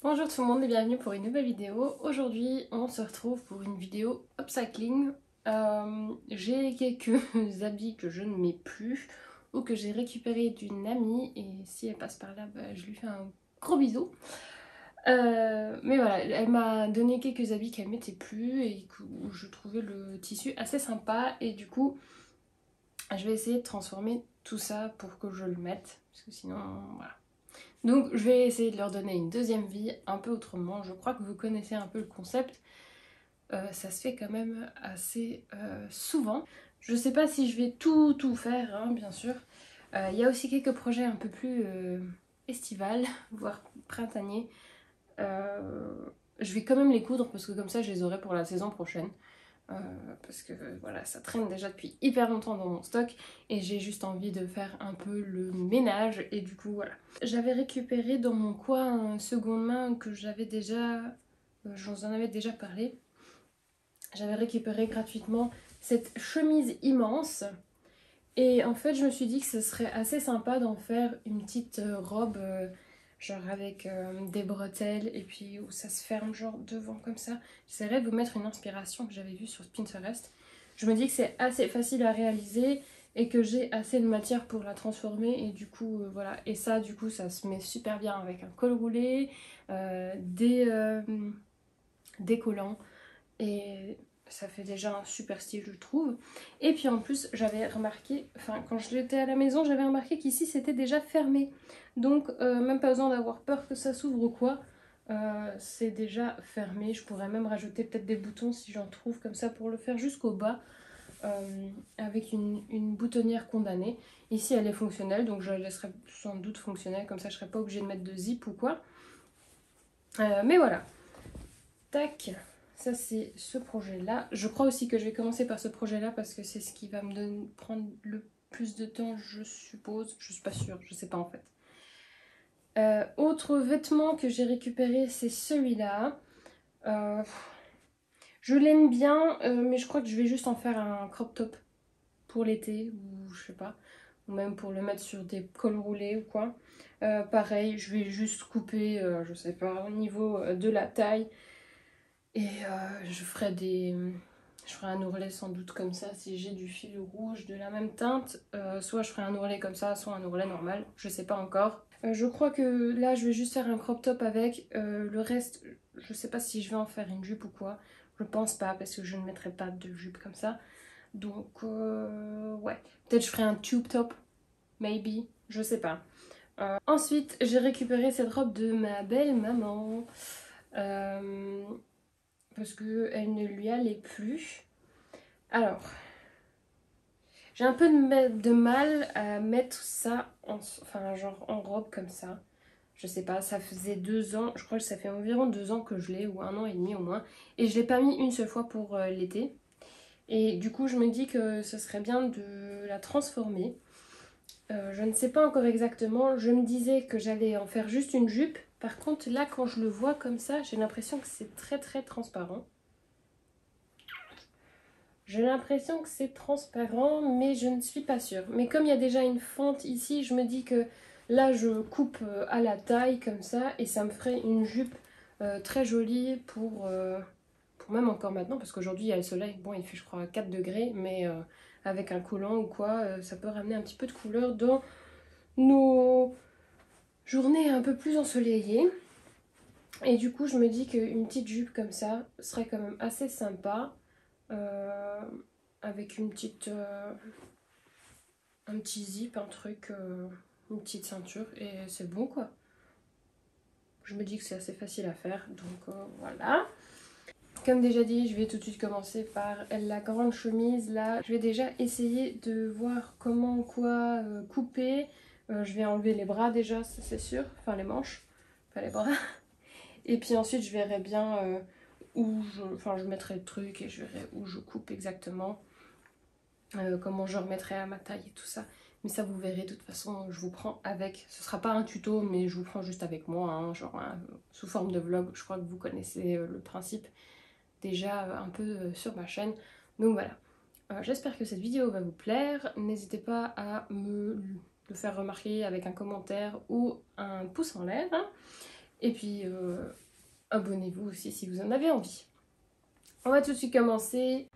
Bonjour tout le monde et bienvenue pour une nouvelle vidéo. Aujourd'hui on se retrouve pour une vidéo upcycling. J'ai quelques habits que je ne mets plus ou que j'ai récupérés d'une amie et si elle passe par là, je lui fais un gros bisou. Mais voilà, elle m'a donné quelques habits qu'elle mettait plus et où je trouvais le tissu assez sympa et du coup je vais essayer de transformer tout ça pour que je le mette parce que sinon voilà. Donc je vais essayer de leur donner une deuxième vie un peu autrement. Je crois que vous connaissez un peu le concept. Ça se fait quand même assez souvent. Je sais pas si je vais tout faire, hein, bien sûr. Il y a aussi quelques projets un peu plus estivales, voire printaniers. Euh, je vais quand même les coudre parce que comme ça je les aurai pour la saison prochaine. Euh, parce que voilà, ça traîne déjà depuis hyper longtemps dans mon stock et j'ai juste envie de faire un peu le ménage et du coup voilà. J'avais récupéré dans mon coin un seconde main que j'avais déjà, je vous en avais déjà parlé. J'avais récupéré gratuitement cette chemise immense et en fait je me suis dit que ce serait assez sympa d'en faire une petite robe genre avec des bretelles et puis où ça se ferme genre devant comme ça. J'essaierai de vous mettre une inspiration que j'avais vue sur Pinterest. Je me dis que c'est assez facile à réaliser et que j'ai assez de matière pour la transformer et du coup voilà. Et ça du coup ça se met super bien avec un col roulé, des collants et ça fait déjà un super style je trouve. Et puis en plus j'avais remarqué, enfin quand j'étais à la maison j'avais remarqué qu'ici c'était déjà fermé. Donc même pas besoin d'avoir peur que ça s'ouvre ou quoi. C'est déjà fermé. Je pourrais même rajouter peut-être des boutons si j'en trouve comme ça pour le faire jusqu'au bas. Avec une boutonnière condamnée. Ici elle est fonctionnelle donc je la laisserai sans doute fonctionnelle comme ça je serai pas obligée de mettre de zip ou quoi. Mais voilà. Tac, ça c'est ce projet-là. Je crois aussi que je vais commencer par ce projet-là parce que c'est ce qui va prendre le plus de temps, je suppose. Je suis pas sûre, je sais pas en fait. Autre vêtement que j'ai récupéré, c'est celui-là. Euh, je l'aime bien, mais je crois que je vais juste en faire un crop top pour l'été, ou je sais pas, ou même pour le mettre sur des cols roulés ou quoi. Pareil, je vais juste couper, je sais pas, au niveau de la taille. Et je ferai un ourlet sans doute comme ça si j'ai du fil rouge de la même teinte. Soit je ferai un ourlet comme ça, soit un ourlet normal. Je sais pas encore. Je crois que là je vais juste faire un crop top avec. Le reste, je sais pas si je vais en faire une jupe ou quoi. Je pense pas parce que je ne mettrai pas de jupe comme ça. Donc ouais. Peut-être je ferai un tube top. Maybe. Je sais pas. Ensuite, j'ai récupéré cette robe de ma belle maman. Euh, parce qu'elle ne lui allait plus. Alors, j'ai un peu de mal à mettre ça enfin, genre en robe comme ça. Je sais pas, ça faisait 2 ans, je crois que ça fait environ 2 ans que je l'ai, ou 1 an et demi au moins. Et je l'ai pas mis une seule fois pour l'été. Et du coup, je me dis que ce serait bien de la transformer. Je ne sais pas encore exactement. Je me disais que j'allais en faire juste une jupe. Par contre, là, quand je le vois comme ça, j'ai l'impression que c'est très très transparent. J'ai l'impression que c'est transparent, mais je ne suis pas sûre. Mais comme il y a déjà une fente ici, je me dis que là, je coupe à la taille comme ça, et ça me ferait une jupe très jolie pour même encore maintenant, parce qu'aujourd'hui, il y a le soleil. Bon, il fait, je crois, 4 degrés, mais avec un collant ou quoi, ça peut ramener un petit peu de couleur dans nos journées un peu plus ensoleillées. Et du coup, je me dis qu'une petite jupe comme ça serait quand même assez sympa. Euh, avec un petit zip, un truc, une petite ceinture et c'est bon quoi. Je me dis que c'est assez facile à faire donc voilà. Comme déjà dit, je vais tout de suite commencer par la grande chemise là. Je vais déjà essayer de voir comment quoi couper. Je vais enlever les bras déjà, ça c'est sûr, enfin les manches, pas les bras. Et puis ensuite je verrai bien enfin je mettrai le truc et je verrai où je coupe exactement. Comment je remettrai à ma taille et tout ça. Mais ça vous verrez, de toute façon je vous prends avec, ce sera pas un tuto mais je vous prends juste avec moi, hein, genre sous forme de vlog, je crois que vous connaissez le principe déjà un peu sur ma chaîne. Donc voilà, j'espère que cette vidéo va vous plaire, n'hésitez pas à me le faire remarquer avec un commentaire ou un pouce en l'air. Hein. Et puis abonnez-vous aussi si vous en avez envie. On va tout de suite commencer.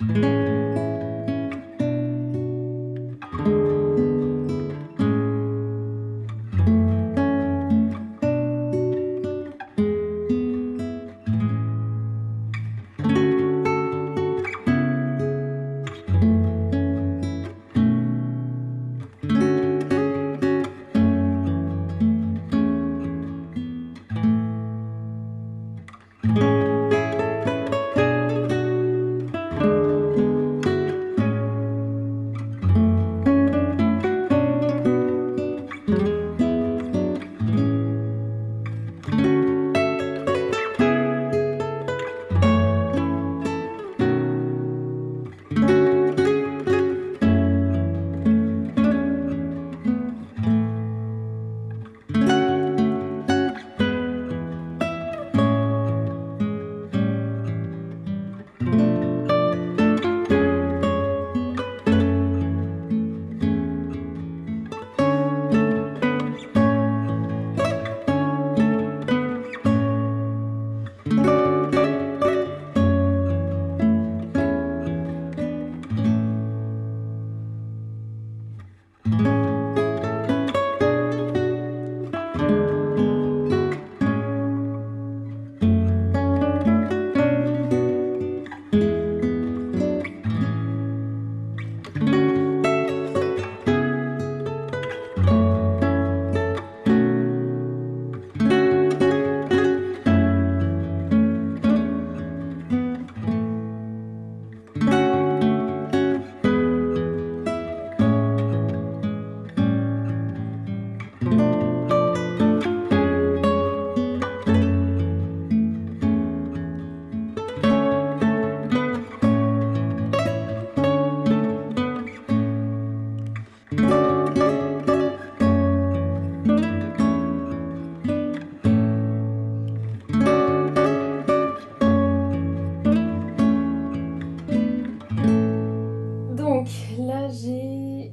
Donc là j'ai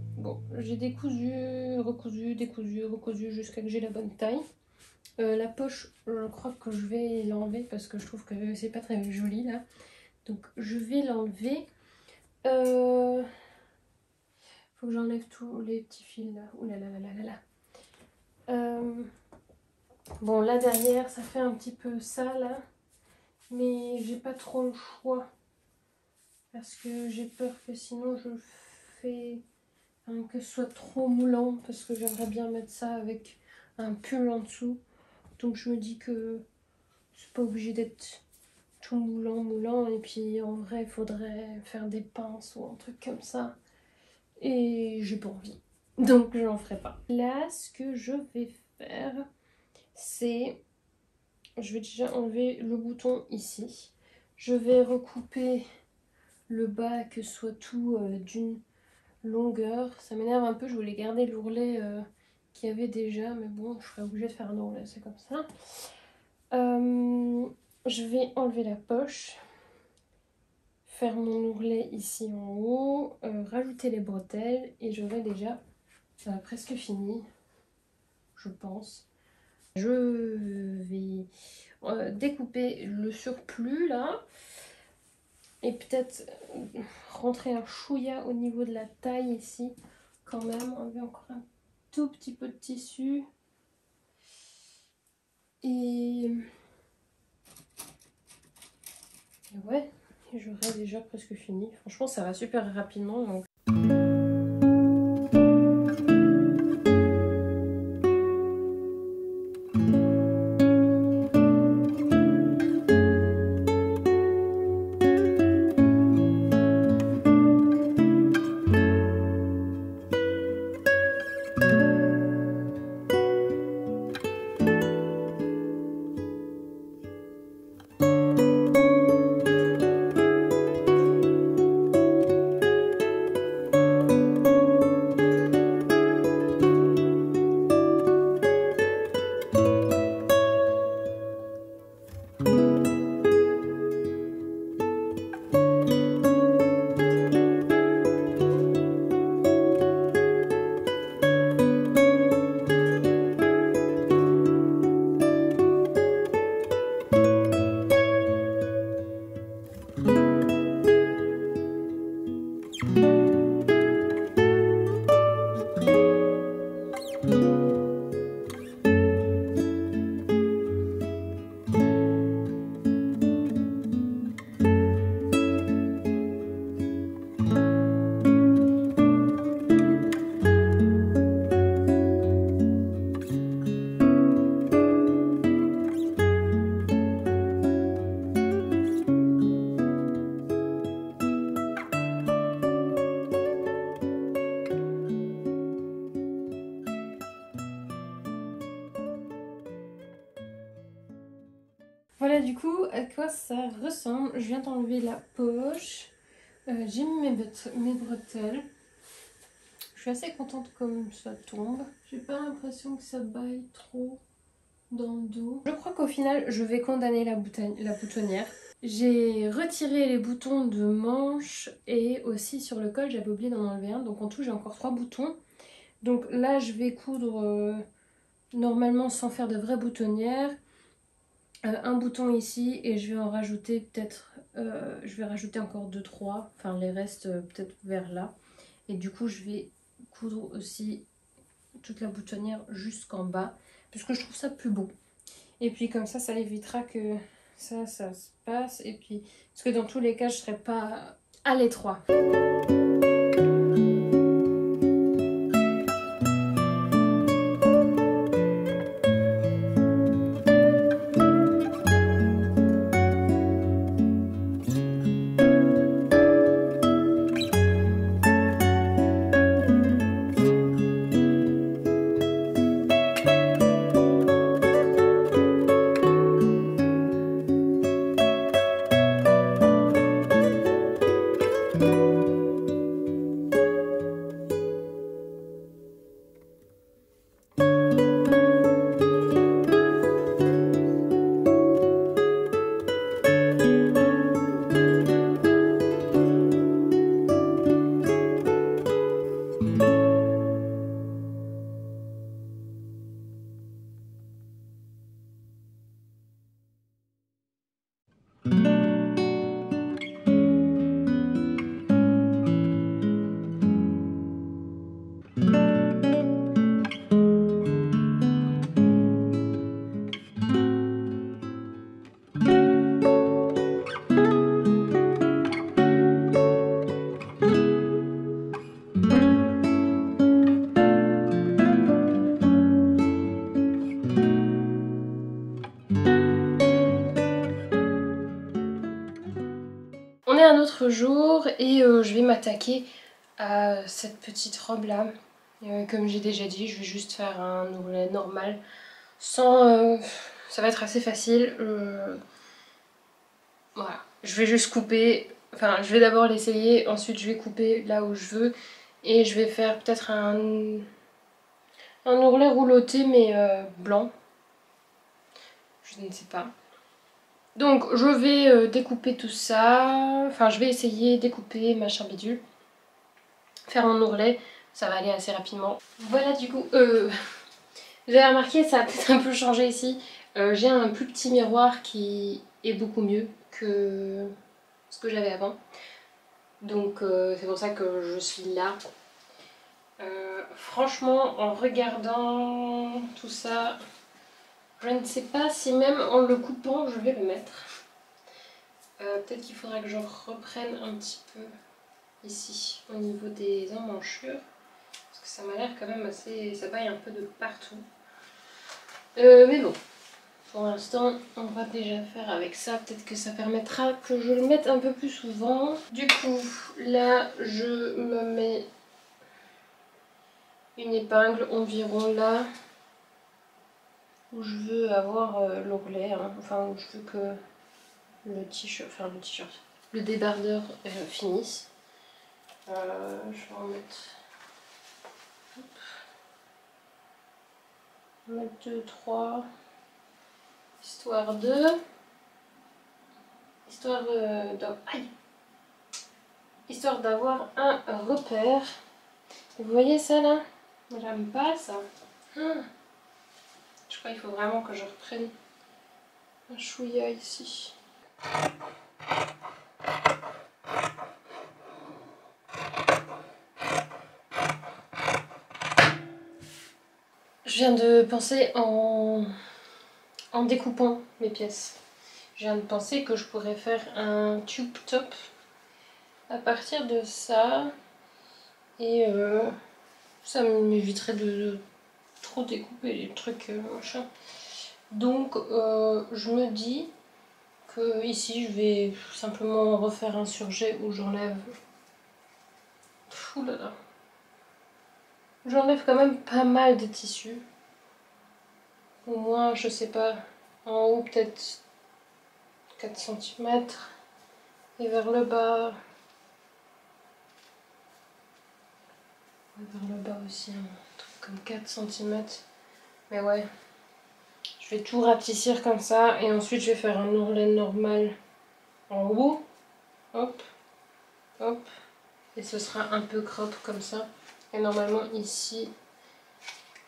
décousu, recousu jusqu'à que j'ai la bonne taille. La poche, je crois que je vais l'enlever parce que je trouve que c'est pas très joli là. Donc je vais l'enlever. Faut que j'enlève tous les petits fils là. Ouh là là là là là là. Bon là derrière ça fait un petit peu ça là. Mais j'ai pas trop le choix. Parce que j'ai peur que sinon je fais que ce soit trop moulant. Parce que j'aimerais bien mettre ça avec un pull en dessous. Donc je me dis que c'est pas obligé d'être tout moulant. Et puis en vrai il faudrait faire des pinces ou un truc comme ça. Et j'ai pas envie. Donc je n'en ferai pas. Là ce que je vais faire c'est... Je vais déjà enlever le bouton ici. Je vais recouper le bas que ce soit tout d'une longueur. Ça m'énerve un peu, je voulais garder l'ourlet qu'il y avait déjà, mais bon, je serais obligée de faire un ourlet, c'est comme ça. Je vais enlever la poche, faire mon ourlet ici en haut, rajouter les bretelles et j'aurai déjà presque fini, je pense. Je vais découper le surplus là. Et peut-être rentrer un chouïa au niveau de la taille ici. Quand même, enlever encore un tout petit peu de tissu. Et ouais, j'aurais déjà presque fini. Franchement, ça va super rapidement. Donc... Voilà du coup à quoi ça ressemble. Je viens d'enlever la poche. J'ai mis mes bretelles. Je suis assez contente comme ça tombe. J'ai pas l'impression que ça baille trop dans le dos. Je crois qu'au final je vais condamner la boutonnière. J'ai retiré les boutons de manche et aussi sur le col j'avais oublié d'en enlever un. Donc en tout j'ai encore 3 boutons. Donc là je vais coudre normalement sans faire de vraie boutonnière. Un bouton ici et je vais en rajouter peut-être, je vais rajouter encore 2-3, enfin les restes peut-être vers là. Et du coup je vais coudre aussi toute la boutonnière jusqu'en bas puisque je trouve ça plus beau. Et puis comme ça évitera que ça se passe et puis parce que dans tous les cas je serai pas à l'étroit. On est un autre jour et je vais m'attaquer à cette petite robe là. Comme j'ai déjà dit, je vais juste faire un ourlet normal. Sans, ça va être assez facile. Voilà, je vais juste couper. Enfin, je vais d'abord l'essayer, ensuite je vais couper là où je veux. Et je vais faire peut-être un ourlet rouloté mais blanc. Je ne sais pas. Donc je vais découper tout ça, enfin je vais essayer découper machin bidule, faire un ourlet, ça va aller assez rapidement. Voilà du coup, vous avez remarqué ça a peut-être un peu changé ici, j'ai un plus petit miroir qui est beaucoup mieux que ce que j'avais avant. Donc c'est pour ça que je suis là. Franchement en regardant tout ça, je ne sais pas si même en le coupant je vais le mettre. Peut-être qu'il faudra que je reprenne un petit peu ici au niveau des emmanchures parce que ça m'a l'air quand même assez... ça baille un peu de partout. Mais bon, pour l'instant on va déjà faire avec ça. Peut-être que ça permettra que je le mette un peu plus souvent. Du coup là je me mets une épingle environ là où je veux avoir l'ourlet, hein. Enfin où je veux que le t-shirt, enfin le t-shirt, le débardeur finisse. Je vais en mettre... Hop. Je vais mettre 2, 3, histoire de... Histoire d'avoir un repère. Et vous voyez ça là? J'aime pas ça. Je crois qu'il faut vraiment que je reprenne un chouïa ici. Je viens de penser en découpant mes pièces. Je viens de penser que je pourrais faire un tube top à partir de ça. Et ça m'éviterait de trop découper les trucs machin. Donc je me dis que ici je vais simplement refaire un surjet où j'enlève... Ouh là là. J'enlève quand même pas mal de tissu. Au moins, je sais pas, en haut peut-être 4 cm. Et vers le bas. Vers le bas aussi, un truc comme 4 cm. Mais ouais, je vais tout rapetissir comme ça. Et ensuite, je vais faire un ourlet normal en haut. Hop, hop. Et ce sera un peu crop comme ça. Et normalement, ici,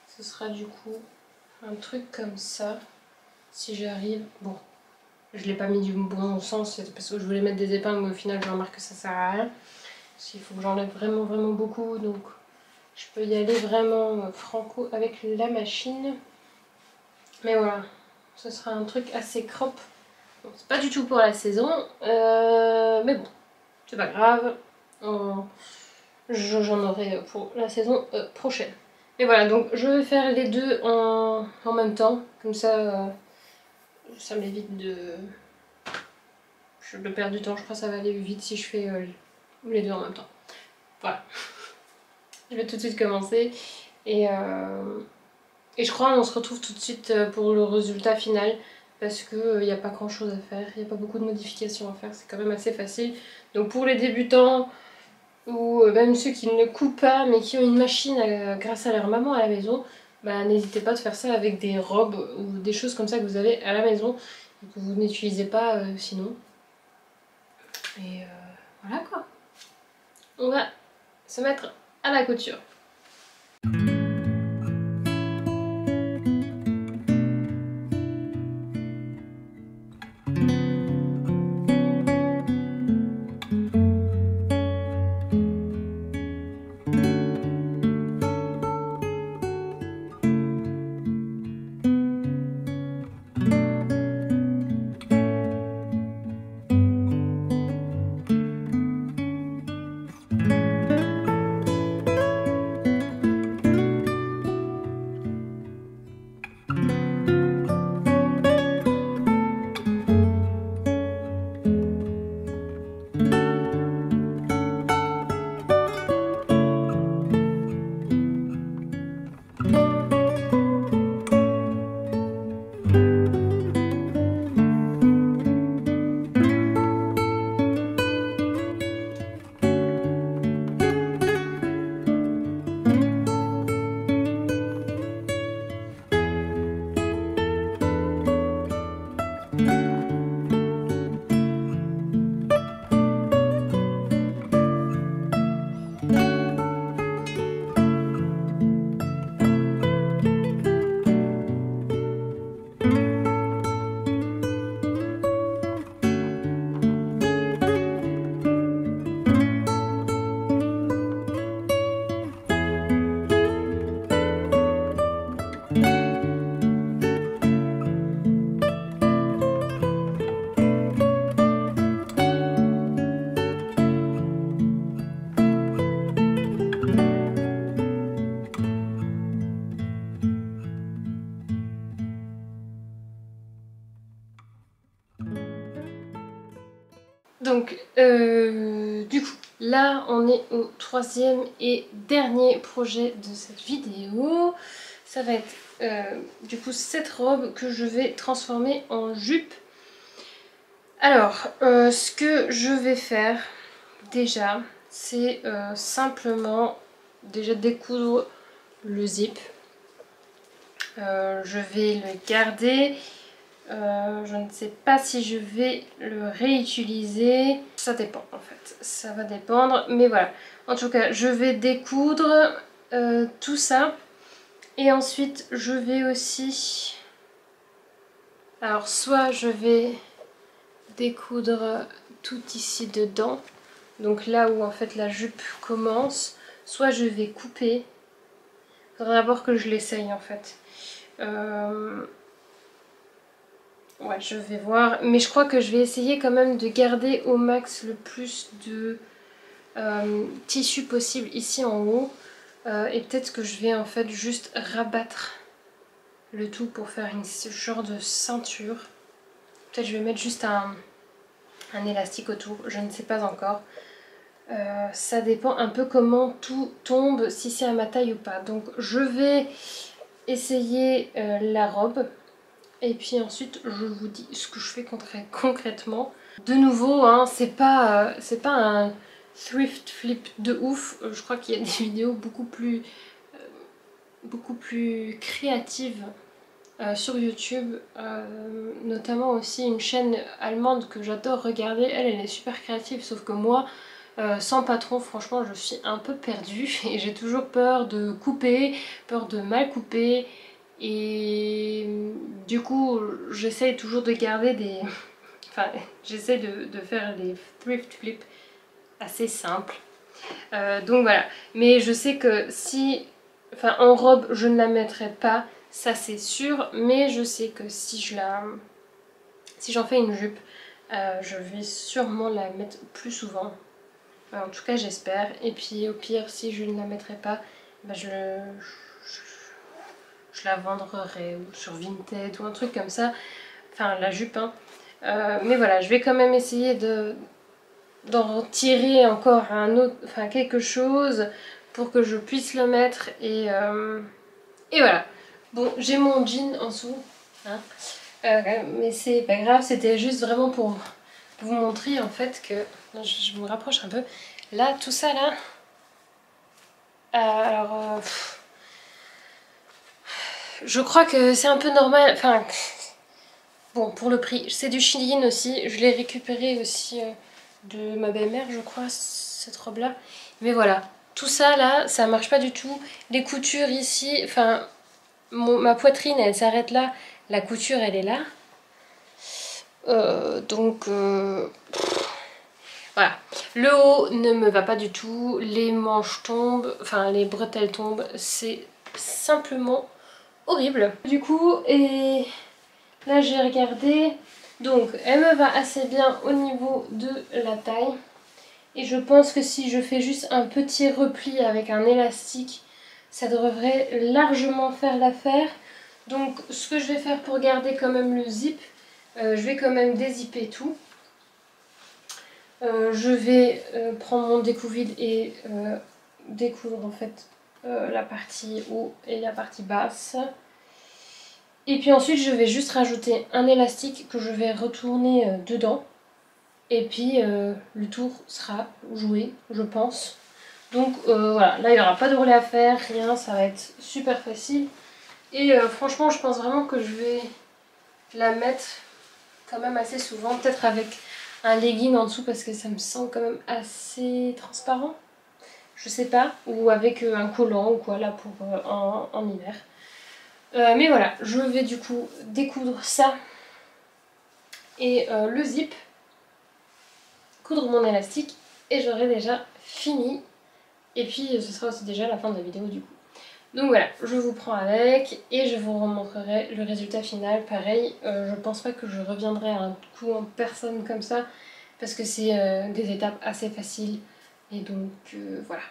ce sera du coup un truc comme ça. Si j'arrive. Bon, je l'ai pas mis du bon sens, c'est parce que je voulais mettre des épingles, mais au final, je remarque que ça sert à rien. Parce qu'il faut que j'enlève vraiment, vraiment beaucoup. Donc, je peux y aller vraiment franco avec la machine. Mais voilà, ce sera un truc assez crop. Bon, c'est pas du tout pour la saison, mais bon, c'est pas grave. J'en aurai pour la saison prochaine. Et voilà, donc je vais faire les deux en même temps. Comme ça m'évite de perdre du temps. Je crois que ça va aller vite si je fais les deux en même temps. Voilà. Je vais tout de suite commencer. Et je crois qu'on se retrouve tout de suite pour le résultat final. Parce qu'il n'y a pas grand chose à faire. Il n'y a pas beaucoup de modifications à faire. C'est quand même assez facile. Donc pour les débutants, ou même ceux qui ne coupent pas mais qui ont une machine grâce à leur maman à la maison, bah, n'hésitez pas de faire ça avec des robes ou des choses comme ça que vous avez à la maison et que vous n'utilisez pas sinon. Et voilà quoi. On va se mettre à la couture. Donc, du coup, là on est au troisième et dernier projet de cette vidéo. Ça va être du coup cette robe que je vais transformer en jupe. Alors, ce que je vais faire déjà, c'est simplement déjà découdre le zip. Je vais le garder. Je ne sais pas si je vais le réutiliser. Ça dépend en fait. Ça va dépendre. Mais voilà. En tout cas, je vais découdre tout ça. Et ensuite, je vais aussi... Alors, soit je vais découdre tout ici dedans. Donc là où en fait la jupe commence. Soit je vais couper. Il faudra d'abord que je l'essaye en fait. Ouais, je vais voir. Mais je crois que je vais essayer quand même de garder au max le plus de tissu possible ici en haut. Et peut-être que je vais en fait juste rabattre le tout pour faire une genre de ceinture. Peut-être je vais mettre juste un élastique autour, je ne sais pas encore. Ça dépend un peu comment tout tombe, si c'est à ma taille ou pas. Donc je vais essayer la robe. Et puis ensuite je vous dis ce que je fais concrètement. De nouveau, hein, c'est pas un thrift flip de ouf. Je crois qu'il y a des vidéos beaucoup plus créatives sur YouTube, notamment aussi une chaîne allemande que j'adore regarder. Elle est super créative, sauf que moi, sans patron, franchement, je suis un peu perdue et j'ai toujours peur de couper, peur de mal couper. Et du coup, j'essaye toujours de garder des... Enfin, j'essaie de faire des thrift flips assez simples. Donc voilà. Mais je sais que si... Enfin, en robe, je ne la mettrai pas, ça c'est sûr. Mais je sais que si j'en fais une jupe, je vais sûrement la mettre plus souvent. En tout cas, j'espère. Et puis au pire, si je ne la mettrai pas, bah, je la vendrai ou sur Vinted ou un truc comme ça. Enfin, la jupe, hein. Mais voilà, je vais quand même essayer d'en tirer encore un autre, enfin quelque chose pour que je puisse le mettre et voilà. Bon, j'ai mon jean en dessous, hein. Mais c'est pas grave, c'était juste vraiment pour vous montrer en fait que... Je me rapproche un peu. Là, tout ça là... alors... je crois que c'est un peu normal, enfin... Bon, pour le prix, c'est du Shein aussi. Je l'ai récupéré aussi de ma belle-mère, je crois, cette robe-là. Mais voilà, tout ça là, ça marche pas du tout. Les coutures ici, enfin, ma poitrine, elle s'arrête là. La couture, elle est là. Donc, voilà. Le haut ne me va pas du tout. Les manches tombent, enfin, les bretelles tombent. C'est simplement horrible. Du coup, et là, j'ai regardé... Donc elle me va assez bien au niveau de la taille. Et je pense que si je fais juste un petit repli avec un élastique, ça devrait largement faire l'affaire. Donc ce que je vais faire pour garder quand même le zip, je vais quand même dézipper tout. Je vais prendre mon découpe-vide et découdre en fait la partie haut et la partie basse. Et puis ensuite je vais juste rajouter un élastique que je vais retourner dedans. Et puis le tour sera joué, je pense. Donc voilà, là il n'y aura pas de relais à faire, rien, ça va être super facile. Et franchement je pense vraiment que je vais la mettre quand même assez souvent. Peut-être avec un legging en dessous parce que ça me semble quand même assez transparent. Je sais pas, ou avec un collant ou quoi là pour en hiver. Mais voilà, je vais du coup découdre ça et le zip, coudre mon élastique et j'aurai déjà fini. Et puis ce sera aussi déjà la fin de la vidéo du coup. Donc voilà, je vous prends avec et je vous remontrerai le résultat final. Pareil, je pense pas que je reviendrai à un coup en personne comme ça parce que c'est des étapes assez faciles. Et donc voilà.